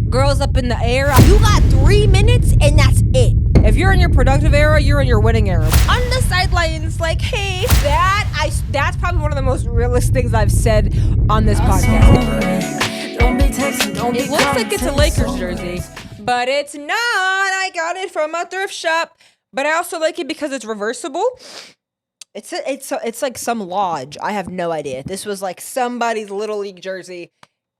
girls up in the air. You got 3 minutes and that's it. If you're in your productive era, you're in your winning era. On the sidelines, like, hey, that's probably one of the most realist things I've said on this podcast. It looks like it's a Lakers jersey, but it's not. I got it from a thrift shop, but I also like it because it's reversible. It's like some lodge. I have no idea. This was like somebody's Little League jersey,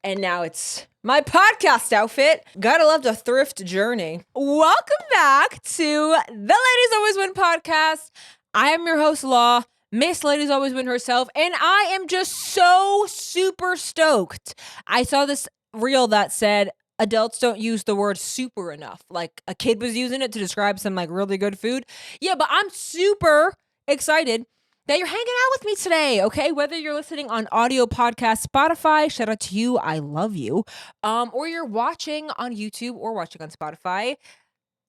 and now it's my podcast outfit. Gotta love the thrift journey. Welcome back to the Ladies Always Win podcast. I am your host, Law, Miss Ladies Always Win herself, and I am just so super stoked. I saw this reel that said adults don't use the word super enough. Like a kid was using it to describe some like really good food. Yeah, but I'm super excited that you're hanging out with me today, okay? Whether you're listening on audio podcast, Spotify, shout out to you, I love you, or you're watching on YouTube or watching on Spotify,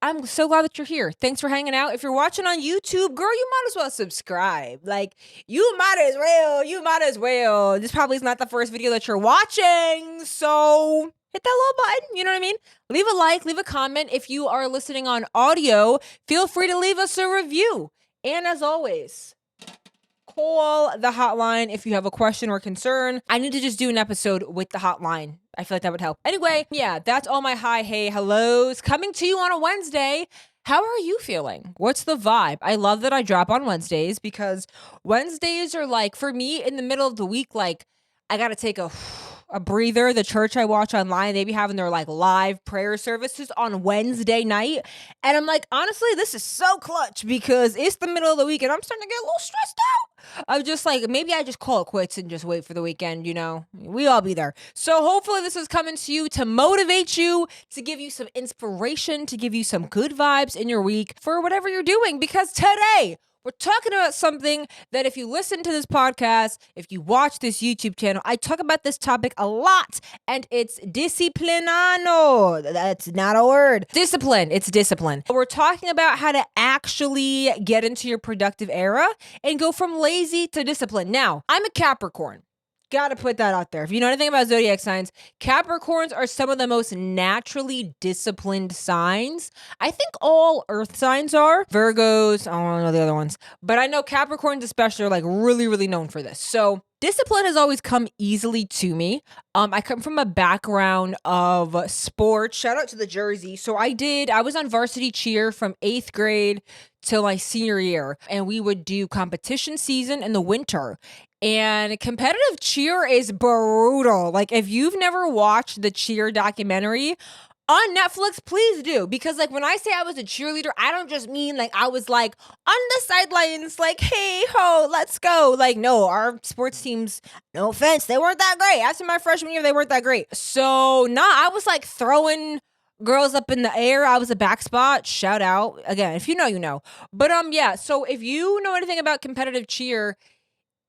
I'm so glad that you're here. Thanks for hanging out. If you're watching on YouTube, girl, you might as well subscribe. Like, you might as well. This probably is not the first video that you're watching, so hit that little button, you know what I mean? Leave a like, leave a comment. If you are listening on audio, feel free to leave us a review. And as always, call the hotline if you have a question or concern. I need to just do an episode with the hotline. I feel like that would help. Anyway, yeah, that's all my hi, hey, hellos coming to you on a Wednesday. How are you feeling? What's the vibe? I love that I drop on Wednesdays because Wednesdays are like, for me, in the middle of the week, like, I got to take a breather. The church I watch online, they be having their like live prayer services on Wednesday night. And I'm like, honestly, this is so clutch because it's the middle of the week and I'm starting to get a little stressed out. I'm just like, maybe I just call it quits and just wait for the weekend, you know? We all be there. So hopefully this is coming to you to motivate you, to give you some inspiration, to give you some good vibes in your week for whatever you're doing. Because today, we're talking about something that if you listen to this podcast, if you watch this YouTube channel, I talk about this topic a lot, and it's disciplinano. That's not a word. Discipline. It's discipline. We're talking about how to actually get into your productive era and go from lazy to disciplined. Now, I'm a Capricorn. Gotta put that out there. If you know anything about zodiac signs, Capricorns are some of the most naturally disciplined signs. I think all earth signs are. Virgos, I don't know the other ones. But I know Capricorns especially are like really, really known for this. So discipline has always come easily to me. I come from a background of sports. Shout out to the jersey. So I was on varsity cheer from 8th grade till my senior year. And we would do competition season in the winter. And competitive cheer is brutal. Like, if you've never watched the cheer documentary on Netflix, please do. Because, like, when I say I was a cheerleader, I don't just mean, like, I was, like, on the sidelines, like, hey, ho, let's go. Like, no, our sports teams, no offense, they weren't that great. After my freshman year, they weren't that great. So, I was, like, throwing girls up in the air. I was a back spot. Shout out. Again, if you know, you know. But, yeah, so if you know anything about competitive cheer,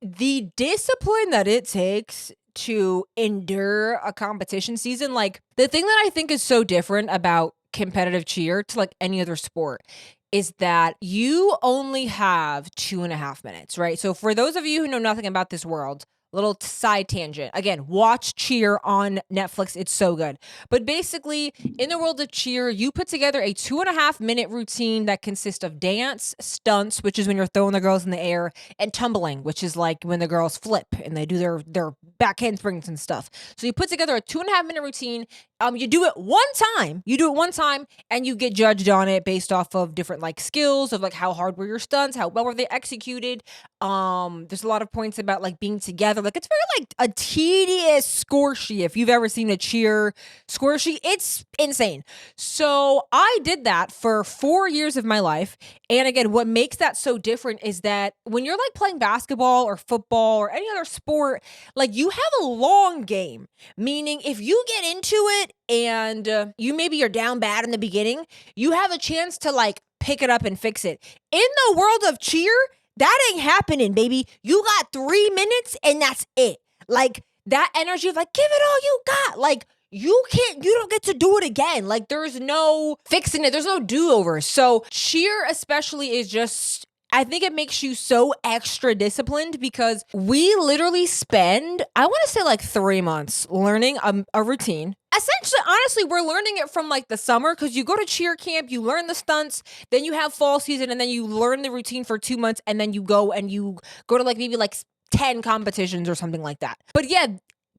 the discipline that it takes to endure a competition season, like the thing that I think is so different about competitive cheer to like any other sport is that you only have 2.5 minutes, right? So for those of you who know nothing about this world, little side tangent. Again, watch cheer on Netflix. It's so good. But basically, in the world of cheer, you put together a 2.5 minute routine that consists of dance, stunts, which is when you're throwing the girls in the air, and tumbling, which is like when the girls flip and they do their back handsprings and stuff. So you put together a 2.5 minute routine. You do it one time and you get judged on it based off of different like skills of like how hard were your stunts, how well were they executed. There's a lot of points about like being together. Like it's very like a tedious score sheet. If you've ever seen a cheer score sheet, it's insane. So I did that for 4 years of my life. And again, what makes that so different is that when you're like playing basketball or football or any other sport, like you have a long game, meaning if you get into it and you maybe are down bad in the beginning, you have a chance to like pick it up and fix it. In the world of cheer, that ain't happening, baby. You got 3 minutes and that's it. Like that energy of like, give it all you got. Like you don't get to do it again. Like there's no fixing it. There's no do-over. So cheer especially is just, I think it makes you so extra disciplined because we literally spend, I want to say like 3 months learning a routine, a essentially, honestly, we're learning it from like the summer because you go to cheer camp, you learn the stunts, then you have fall season, and then you learn the routine for 2 months, and then you go to like maybe like 10 competitions or something like that. But yeah,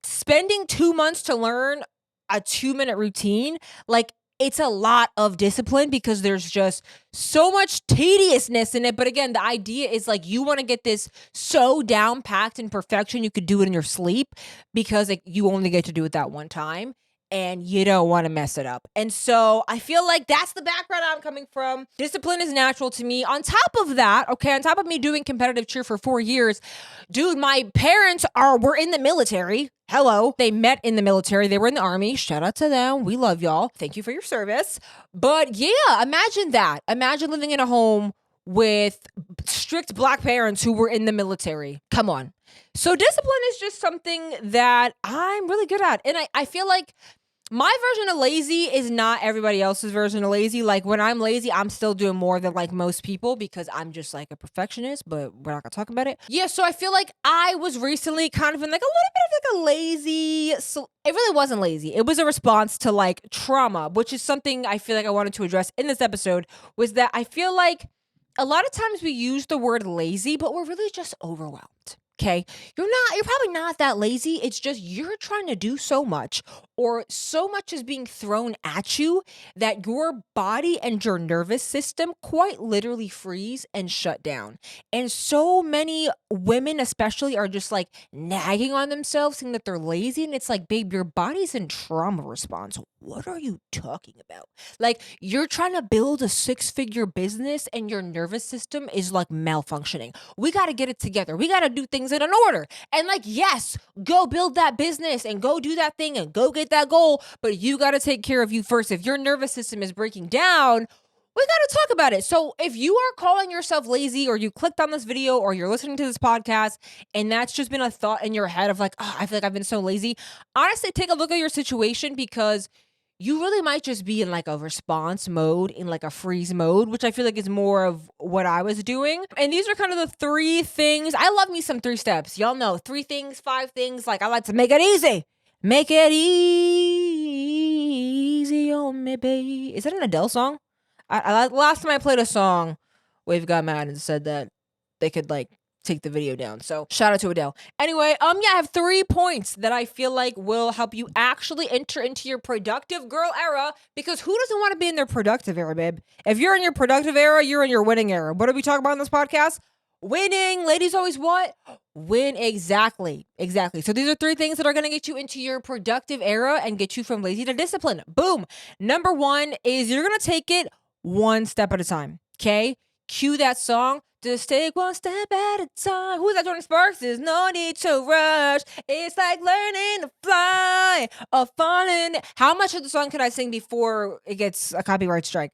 spending 2 months to learn a 2-minute routine, like it's a lot of discipline because there's just so much tediousness in it. But again, the idea is like you want to get this so down packed in perfection you could do it in your sleep because like, you only get to do it that one time and you don't want to mess it up. And so I feel like that's the background I'm coming from. Discipline is natural to me. On top of that, okay, on top of me doing competitive cheer for 4 years, dude, my parents were in the military. Hello. They met in the military. They were in the army. Shout out to them. We love y'all. Thank you for your service. But yeah, imagine that. Imagine living in a home with strict Black parents who were in the military. Come on. So discipline is just something that I'm really good at. And I feel like my version of lazy is not everybody else's version of lazy. Like when I'm lazy, I'm still doing more than like most people because I'm just like a perfectionist, but we're not gonna talk about it. Yeah, so I feel like I was recently kind of in like a little bit of like a lazy, so it really wasn't lazy. It was a response to like trauma, which is something I feel like I wanted to address in this episode, was that I feel like a lot of times we use the word lazy, but we're really just overwhelmed. Okay, you're probably not that lazy. It's just you're trying to do so much, or so much is being thrown at you that your body and your nervous system quite literally freeze and shut down. And so many women, especially, are just like nagging on themselves, saying that they're lazy. And it's like, babe, your body's in trauma response. What are you talking about? Like, you're trying to build a 6-figure business and your nervous system is like malfunctioning. We got to get it together. We got to do things in an order. And like, yes, go build that business and go do that thing and go get that goal. But you got to take care of you first. If your nervous system is breaking down, we got to talk about it. So if you are calling yourself lazy, or you clicked on this video, or you're listening to this podcast, and that's just been a thought in your head of like, oh, I feel like I've been so lazy. Honestly, take a look at your situation, because you really might just be in like a response mode, in like a freeze mode, which I feel like is more of what I was doing. And these are kind of the 3 things. I love me some 3 steps. Y'all know 3 things, 5 things. Like I like to make it easy. Make it easy on me, babe. Is that an Adele song? Last time I played a song, Wave got mad and said that they could like take the video down. So shout out to Adele. Anyway, yeah, I have 3 points that I feel like will help you actually enter into your productive girl era, because who doesn't want to be in their productive era, babe? If you're in your productive era, you're in your winning era. What do we talk about in this podcast? Winning. Ladies always what? Win. Exactly. So these are 3 things that are going to get you into your productive era and get you from lazy to discipline. Boom. Number 1 is you're going to take it one step at a time. Okay? Cue that song. Just take one step at a time. Who's that? Jordan Sparks? There's no need to rush. It's like learning to fly or falling. How much of the song can I sing before it gets a copyright strike?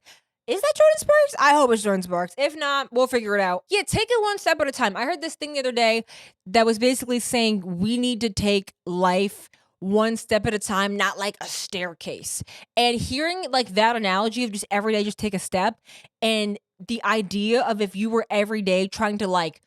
Is that Jordan Sparks? I hope it's Jordan Sparks. If not, we'll figure it out. Yeah, take it one step at a time. I heard this thing the other day that was basically saying we need to take life one step at a time, not like a staircase. And hearing like that analogy of just every day, just take a step, and the idea of if you were every day trying to like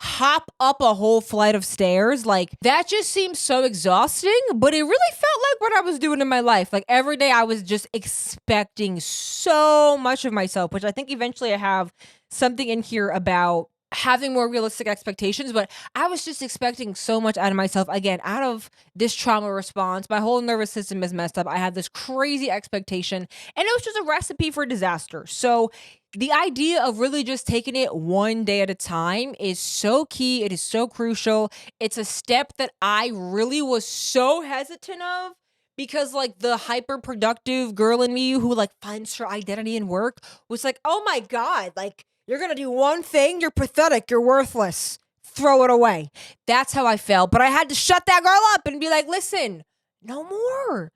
hop up a whole flight of stairs, like that just seems so exhausting. But it really felt like what I was doing in my life. Like every day I was just expecting so much of myself, which I think eventually I have something in here about having more realistic expectations, but I was just expecting so much out of myself. Again, out of this trauma response, my whole nervous system is messed up. I had this crazy expectation, and it was just a recipe for disaster. So the idea of really just taking it one day at a time is so key. It is so crucial. It's a step that I really was so hesitant of, because like the hyper productive girl in me who like finds her identity in work was like, oh my God, like you're going to do one thing. You're pathetic. You're worthless. Throw it away. That's how I felt. But I had to shut that girl up and be like, listen, no more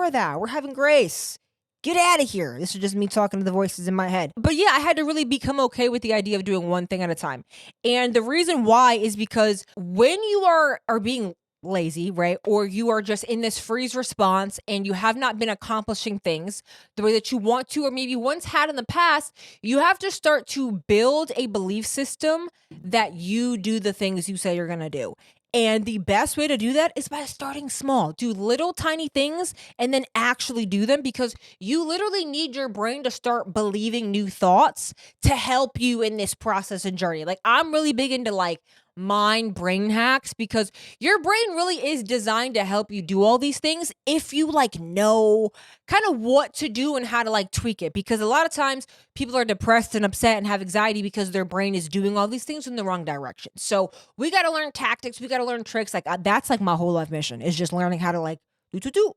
of that. We're having grace. Get out of here. This is just me talking to the voices in my head. But yeah, I had to really become okay with the idea of doing one thing at a time. And the reason why is because when you are being lazy, right? Or you are just in this freeze response and you have not been accomplishing things the way that you want to, or maybe once had in the past, you have to start to build a belief system that you do the things you say you're going to do. And the best way to do that is by starting small. Do little tiny things and then actually do them, because you literally need your brain to start believing new thoughts to help you in this process and journey. Like, I'm really big into like mind brain hacks, because your brain really is designed to help you do all these things if you like know kind of what to do and how to like tweak it. Because a lot of times people are depressed and upset and have anxiety because their brain is doing all these things in the wrong direction. So we got to learn tactics. We got to learn tricks. Like, that's like my whole life mission, is just learning how to like do.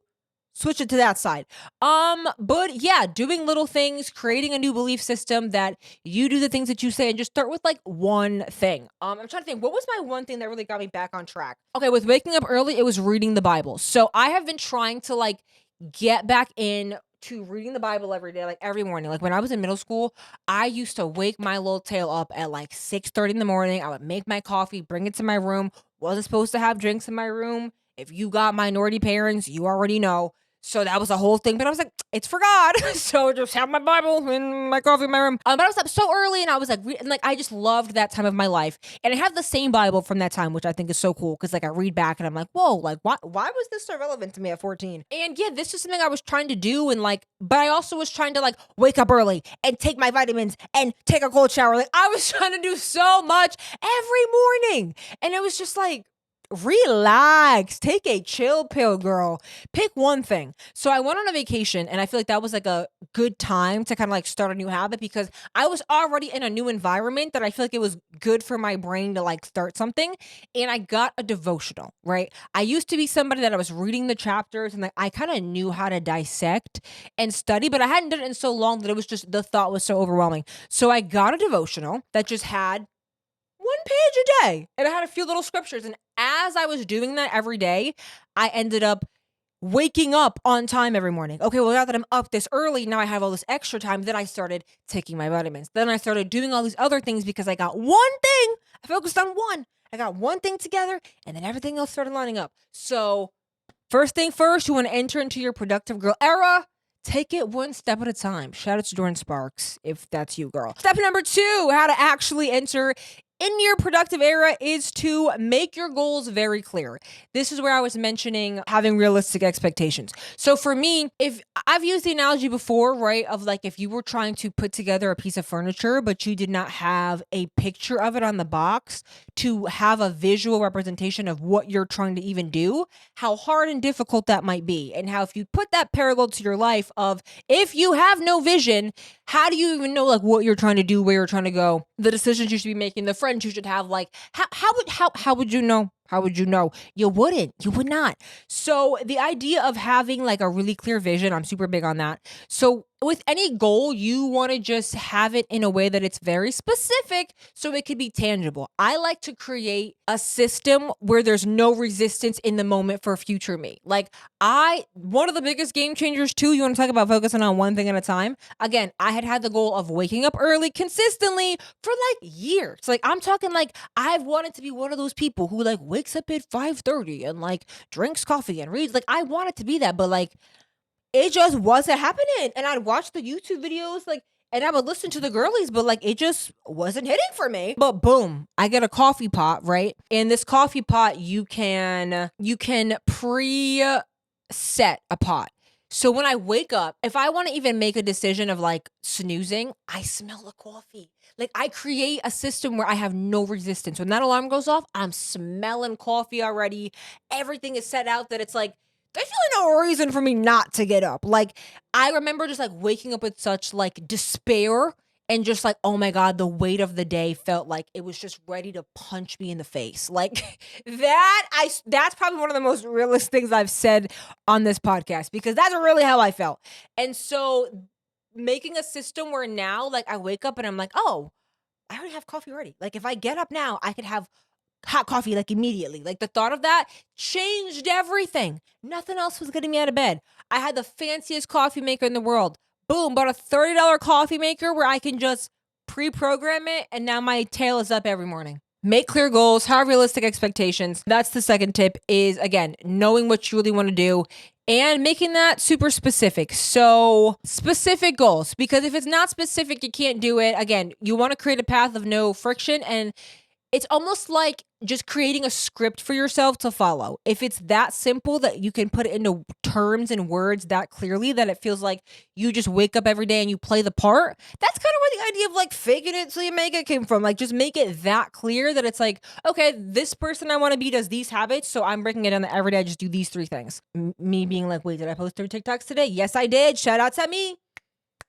Switch it to that side. But yeah, doing little things, creating a new belief system that you do the things that you say, and just start with like one thing. I'm trying to think, what was my one thing that really got me back on track? Okay, with waking up early, it was reading the Bible. So I have been trying to like get back in to reading the Bible every day, like every morning. Like when I was in middle school, I used to wake my little tail up at like 6:30 in the morning. I would make my coffee, bring it to my room. Wasn't supposed to have drinks in my room. If you got minority parents, you already know. So that was a whole thing, but I was like, it's for God. So just have my Bible and my coffee in my room. But I was up so early, and I was like, and like, I just loved that time of my life. And I have the same Bible from that time, which I think is so cool. Cause like I read back and I'm like, whoa, like why was this so relevant to me at 14? And yeah, this is something I was trying to do. And like, but I also was trying to like wake up early and take my vitamins and take a cold shower. Like, I was trying to do so much every morning. And it was just like, relax, take a chill pill, girl. Pick one thing. So I went on a vacation, and I feel like that was like a good time to kind of like start a new habit, because I was already in a new environment that I feel like it was good for my brain to like start something. And I got a devotional, right? I used to be somebody that I was reading the chapters and like I kind of knew how to dissect and study, but I hadn't done it in so long that it was just, the thought was so overwhelming. So I got a devotional that just had one page a day, and I had a few little scriptures. And as I was doing that every day, I ended up waking up on time every morning. Okay, well, now that I'm up this early, now I have all this extra time. Then I started taking my vitamins. Then I started doing all these other things because I got one thing. I focused on one. I got one thing together, and then everything else started lining up. So first thing first, you want to enter into your productive girl era. Take it one step at a time. Shout out to Jordan Sparks, if that's you, girl. Step number 2, how to actually enter in your productive era, is to make your goals very clear. This is where I was mentioning having realistic expectations. So for me, if I've used the analogy before, right, of like if you were trying to put together a piece of furniture, but you did not have a picture of it on the box to have a visual representation of what you're trying to even do, how hard and difficult that might be. And how if you put that parallel to your life of, if you have no vision, how do you even know like what you're trying to do, where you're trying to go, the decisions you should be making, the friends you should have? Like, how would you know? How would you know? You wouldn't. You would not. So the idea of having like a really clear vision, I'm super big on that. So with any goal, you want to just have it in a way that it's very specific so it could be tangible. I like to create a system where there's no resistance in the moment for future me. Like one of the biggest game changers too, you want to talk about focusing on one thing at a time. Again, I had the goal of waking up early consistently for like years. Like I'm talking like I've wanted to be one of those people who like wakes up at 5:30 and like drinks coffee and reads. Like I wanted to be that, but like it just wasn't happening. And I'd watch the YouTube videos, like, and I would listen to the girlies, but like it just wasn't hitting for me. But boom, I get a coffee pot, right? And this coffee pot, you can pre-set a pot. So when I wake up, if I want to even make a decision of like snoozing, I smell the coffee. Like I create a system where I have no resistance. When that alarm goes off, I'm smelling coffee already. Everything is set out that it's like, there's really no reason for me not to get up. Like I remember just like waking up with such like despair and just like, oh my God, the weight of the day felt like it was just ready to punch me in the face. Like that's probably one of the most realist things I've said on this podcast, because that's really how I felt. And so making a system where now like I wake up and I'm like, oh, I already have coffee ready. Like if I get up now, I could have hot coffee like immediately. Like the thought of that changed everything. Nothing else was getting me out of bed. I had the fanciest coffee maker in the world. Boom, bought a $30 coffee maker where I can just pre-program it, and now my tail is up every morning. Make clear goals, have realistic expectations. That's the second tip, is again, knowing what you really want to do and making that super specific. So specific goals, because if it's not specific, you can't do it. Again, you want to create a path of no friction, and it's almost like just creating a script for yourself to follow. If it's that simple that you can put it into terms and words that clearly that it feels like you just wake up every day and you play the part, that's kind of where the idea of like faking it till you make it came from. Like just make it that clear that it's like, okay, this person I want to be does these habits, so I'm breaking it down that every day I just do these 3 things. Me being like, wait, did I post 3 TikToks today? Yes, I did. Shout out to me.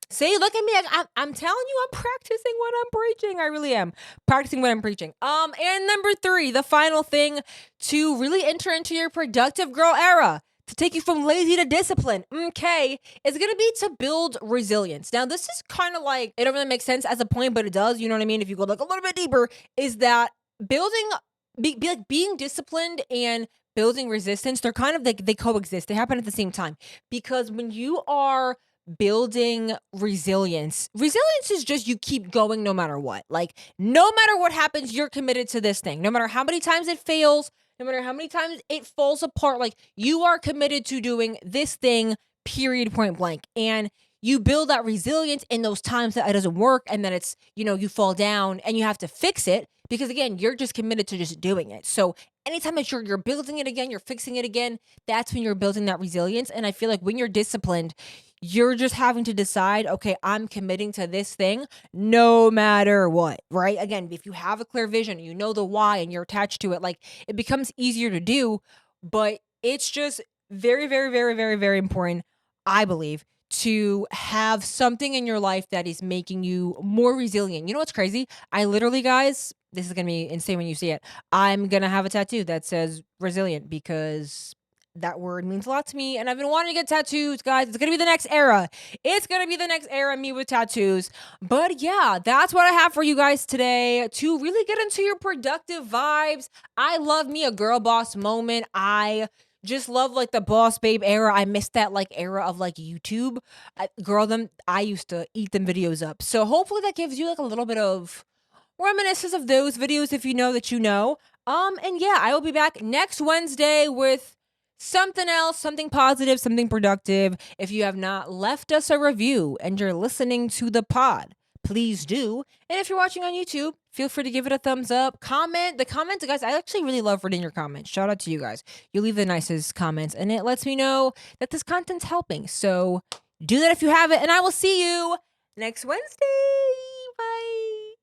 See, look at me. I'm telling you, I'm practicing what I'm preaching. I really am practicing what I'm preaching. And number 3, the final thing to really enter into your productive girl era, to take you from lazy to discipline, okay, is going to be to build resilience. Now, this is kind of like, it don't really make sense as a point, but it does. You know what I mean? If you go like a little bit deeper, is that building, like being disciplined and building resistance, they're kind of like, they coexist. They happen at the same time. Because when you are building resilience is just you keep going no matter what. Like no matter what happens, you're committed to this thing. No matter how many times it fails, no matter how many times it falls apart, like you are committed to doing this thing, period, point blank. And you build that resilience in those times that it doesn't work and then it's, you fall down and you have to fix it because again, you're just committed to just doing it. So anytime that you're building it again, you're fixing it again, that's when you're building that resilience. And I feel like when you're disciplined, you're just having to decide, okay, I'm committing to this thing no matter what, right? Again, if you have a clear vision, you know the why and you're attached to it, like it becomes easier to do, but it's just very, very, very, very, very important, I believe, to have something in your life that is making you more resilient. You know what's crazy? I literally, guys, this is going to be insane when you see it. I'm going to have a tattoo that says resilient because that word means a lot to me and I've been wanting to get tattoos, guys. It's gonna be the next era. It's gonna be the next era, me with tattoos. But yeah, that's what I have for you guys today to really get into your productive vibes. I love me a girl boss moment. I just love like the boss babe era. I missed that like era of like YouTube. I used to eat them videos up. So hopefully that gives you like a little bit of reminiscence of those videos if you know that you know. And yeah, I will be back next Wednesday with something else, something positive, something productive. If you have not left us a review and you're listening to the pod, please do. And if you're watching on YouTube, feel free to give it a thumbs up. Comment. The comments, guys, I actually really love reading your comments. Shout out to you guys. You leave the nicest comments and it lets me know that this content's helping. So do that if you have it. And I will see you next Wednesday. Bye.